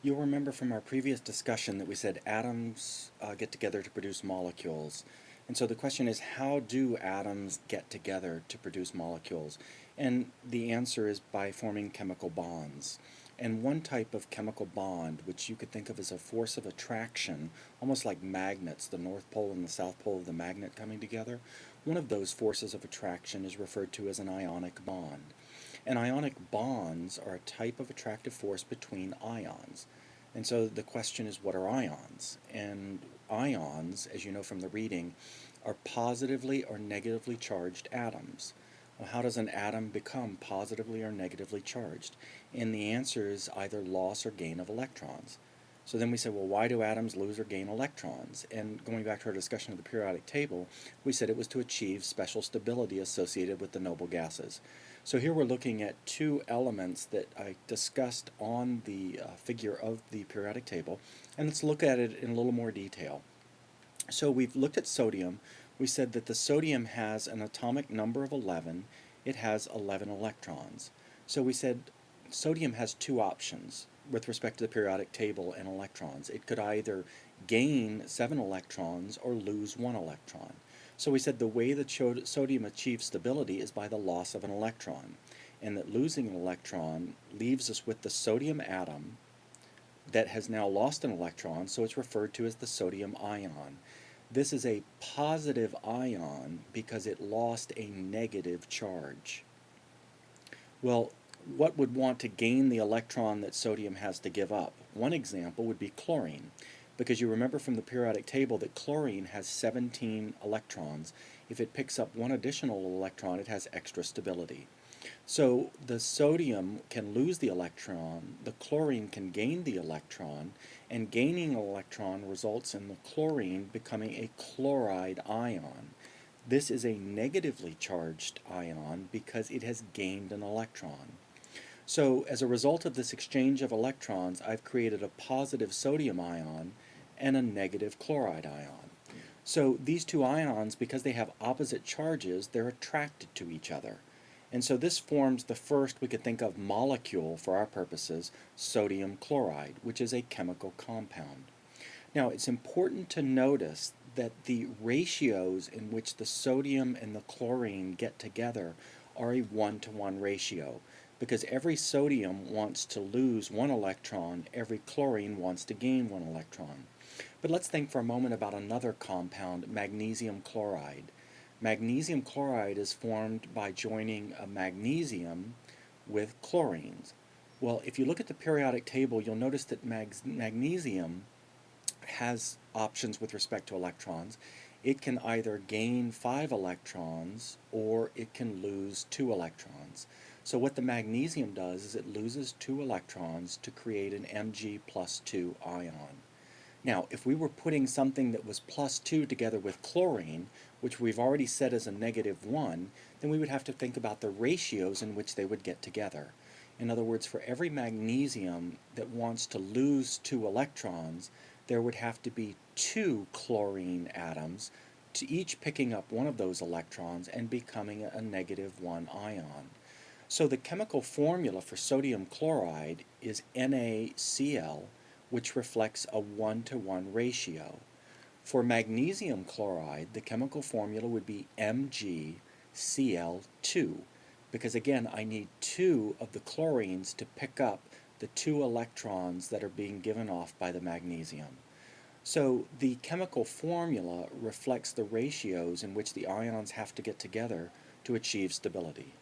You'll remember from our previous discussion that we said atoms get together to produce molecules. And so the question is, how do atoms get together to produce molecules? And the answer is by forming chemical bonds. And one type of chemical bond, which you could think of as a force of attraction, almost like magnets, the North Pole and the South Pole of the magnet coming together, one of those forces of attraction is referred to as an ionic bond. And ionic bonds are a type of attractive force between ions. And so the question is, what are ions? And ions, as you know from the reading, are positively or negatively charged atoms. Well, how does an atom become positively or negatively charged? And the answer is either loss or gain of electrons. So then we say, well, why do atoms lose or gain electrons? And going back to our discussion of the periodic table, we said it was to achieve special stability associated with the noble gases. So here we're looking at two elements that I discussed on the figure of the periodic table, and let's look at it in a little more detail. So we've looked at sodium. We said that the sodium has an atomic number of 11. It has 11 electrons. So we said sodium has two options with respect to the periodic table and electrons. It could either gain 7 electrons or lose 1 electron. So we said the way that sodium achieves stability is by the loss of an electron, and that losing an electron leaves us with the sodium atom that has now lost an electron, so it's referred to as the sodium ion. This is a positive ion because it lost a negative charge. Well, what would want to gain the electron that sodium has to give up? One example would be chlorine, because you remember from the periodic table that chlorine has 17 electrons. If it picks up one additional electron, it has extra stability. So the sodium can lose the electron, the chlorine can gain the electron, and gaining an electron results in the chlorine becoming a chloride ion. This is a negatively charged ion because it has gained an electron. So as a result of this exchange of electrons, I've created a positive sodium ion and a negative chloride ion. So these two ions, because they have opposite charges, they're attracted to each other. And so this forms the first, we could think of, molecule, for our purposes, sodium chloride, which is a chemical compound. Now, it's important to notice that the ratios in which the sodium and the chlorine get together are a 1-to-1 ratio, because every sodium wants to lose 1 electron, every chlorine wants to gain 1 electron. But let's think for a moment about another compound, magnesium chloride. Magnesium chloride is formed by joining a magnesium with chlorines. Well, if you look at the periodic table, you'll notice that magnesium has options with respect to electrons. It can either gain 5 electrons or it can lose 2 electrons. So what the magnesium does is it loses 2 electrons to create an Mg+2 ion. Now, if we were putting something that was +2 together with chlorine, which we've already set as a -1, then we would have to think about the ratios in which they would get together. In other words, for every magnesium that wants to lose 2 electrons, there would have to be 2 chlorine atoms, to each picking up one of those electrons and becoming a -1 ion. So the chemical formula for sodium chloride is NaCl, which reflects a 1-to-1 ratio. For magnesium chloride, the chemical formula would be MgCl2, because again, I need 2 of the chlorines to pick up the 2 electrons that are being given off by the magnesium. So the chemical formula reflects the ratios in which the ions have to get together to achieve stability.